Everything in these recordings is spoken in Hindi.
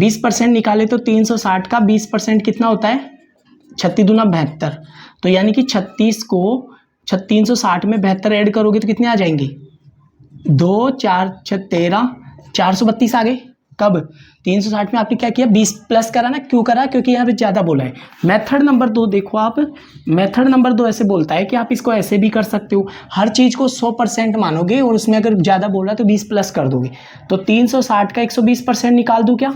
20% निकाले तो 360 का 20% कितना होता है, 36 दूना 72। तो यानी कि 36 को 360 में 72 ऐड करोगे तो कितने आ जाएंगे, 2 4 6 13, 432 आ गए। कब, 360 में आपने क्या किया, 20 प्लस करा ना, क्यों करा, क्योंकि यहाँ पे ज़्यादा बोला है। मेथड नंबर 2 देखो आप, मेथड नंबर 2 ऐसे बोलता है कि आप इसको ऐसे भी कर सकते हो, हर चीज़ को 100% मानोगे और उसमें अगर ज़्यादा बोल रहा है तो 20 प्लस कर दोगे। तो 360 का 120% निकाल दूँ क्या,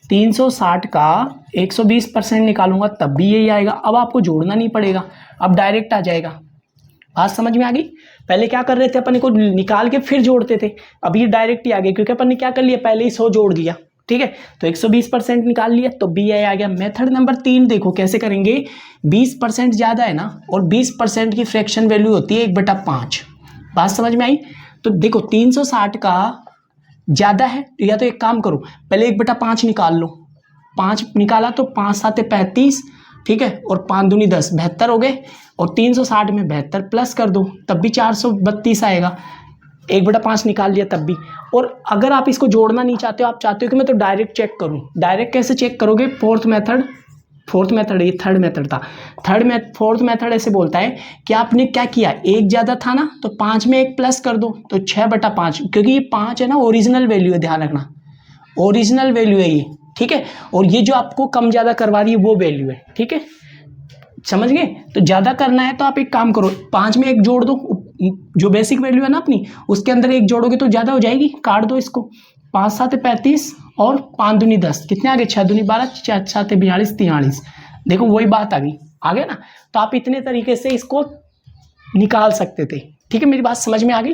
360 का 120% निकालूंगा तब भी यही आएगा। अब आपको जोड़ना नहीं पड़ेगा, अब डायरेक्ट आ जाएगा। बात समझ में आ गई। पहले क्या कर रहे थे, अपन को निकाल के फिर जोड़ते थे, अब ये डायरेक्ट ही आ गया क्योंकि अपन ने क्या कर लिया, पहले ही 100 जोड़ दिया। ठीक है, तो 120% निकाल लिया तो बी आ गया। मेथड नंबर 3 देखो कैसे करेंगे, 20% ज़्यादा है ना, और 20% की फ्रैक्शन वैल्यू होती है 1/5। बात समझ में आई। तो देखो 360 का ज़्यादा है, या तो एक काम करो, पहले 1/5 निकाल लो। 5 निकाला तो 5 7 35, ठीक है, और 5 दूनी 10, 72 हो गए। और 360 में 72 प्लस कर दो तब भी 432 आएगा। 1/5 निकाल लिया तब भी। और अगर आप इसको जोड़ना नहीं चाहते हो, आप चाहते हो कि मैं तो डायरेक्ट चेक करूं, डायरेक्ट कैसे चेक करोगे, फोर्थ मेथड, ये थर्ड मेथड था। फोर्थ मेथड ऐसे बोलता है कि आपने क्या किया, एक ज़्यादा था ना तो 5 में 1 प्लस कर दो तो 6/5, क्योंकि ये 5 है ना ओरिजिनल वैल्यू है, ध्यान रखना ओरिजिनल वैल्यू है ये। ठीक है, और ये जो आपको कम ज़्यादा करवा रही है वो वैल्यू है। ठीक है, समझ गए। तो ज़्यादा करना है तो आप एक काम करो, 5 में 1 जोड़ दो, जो बेसिक वैल्यू है ना अपनी उसके अंदर 1 जोड़ोगे तो ज़्यादा हो जाएगी, काट दो इसको। 5 7 35 और 5 दूनी 10, कितने आ गए, 6 दूनी 12, 4 7 42 43। देखो वही बात आ गई ना। तो आप इतने तरीके से इसको निकाल सकते थे। ठीक है, मेरी बात समझ में आ गई।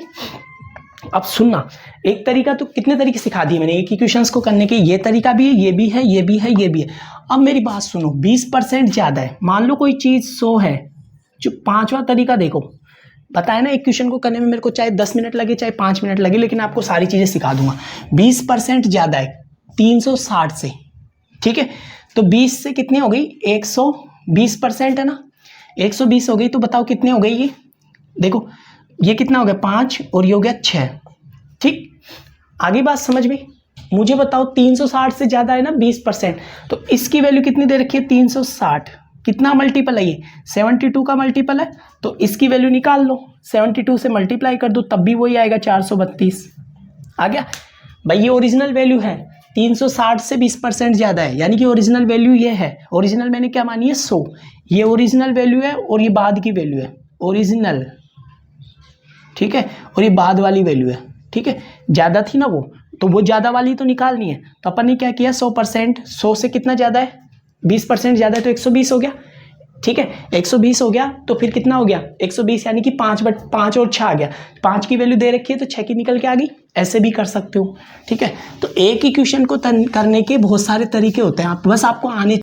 अब सुनना, एक तरीका तो कितने तरीके सिखा दिए मैंने एक इक्वेशंस को करने के, ये तरीका भी है, ये भी है, ये भी है, ये भी है। अब मेरी बात सुनो, 20% ज़्यादा है, मान लो कोई चीज़ 100 है, जो 5वां तरीका देखो, बताया ना इक्वेशन को करने में मेरे को चाहे 10 मिनट लगे चाहे 5 मिनट लगे, लेकिन आपको सारी चीज़ें सिखा दूंगा। 20% ज़्यादा है 360 से, ठीक है, तो 20 से कितनी हो गई, 120% है ना, 120 हो गई, तो बताओ कितने हो गई ये, देखो ये कितना हो गया 5 और ये हो गया 6। ठीक, आगे बात समझ में। मुझे बताओ 360 से ज़्यादा है ना 20%, तो इसकी वैल्यू कितनी दे रखी है 360, कितना मल्टीपल है ये, 72 का मल्टीपल है, तो इसकी वैल्यू निकाल लो, 72 से मल्टीप्लाई कर दो तब भी वही आएगा 432। आ गया भाई, ये ओरिजिनल वैल्यू है, 360 से 20% ज़्यादा है, यानी कि ओरिजिनल वैल्यू ये है। ओरिजिनल मैंने क्या मानी है 100, ये ओरिजिनल वैल्यू है और ये बाद की वैल्यू है ओरिजिनल, ठीक है, और ये बाद वाली वैल्यू है। ठीक है, ज़्यादा थी ना वो, तो वो ज़्यादा वाली तो निकालनी है, तो अपन ने क्या किया 100%, 100 से कितना ज़्यादा है 20% ज़्यादा है तो 120 हो गया। ठीक है, 120 हो गया तो फिर कितना हो गया 120, यानी कि 5 और 6 आ गया, 5 की वैल्यू दे रखी है तो 6 की निकल के आ गई। ऐसे भी कर सकते हो। ठीक है, तो एक इक्वेशन को करने के बहुत सारे तरीके होते हैं, आप बस आपको आने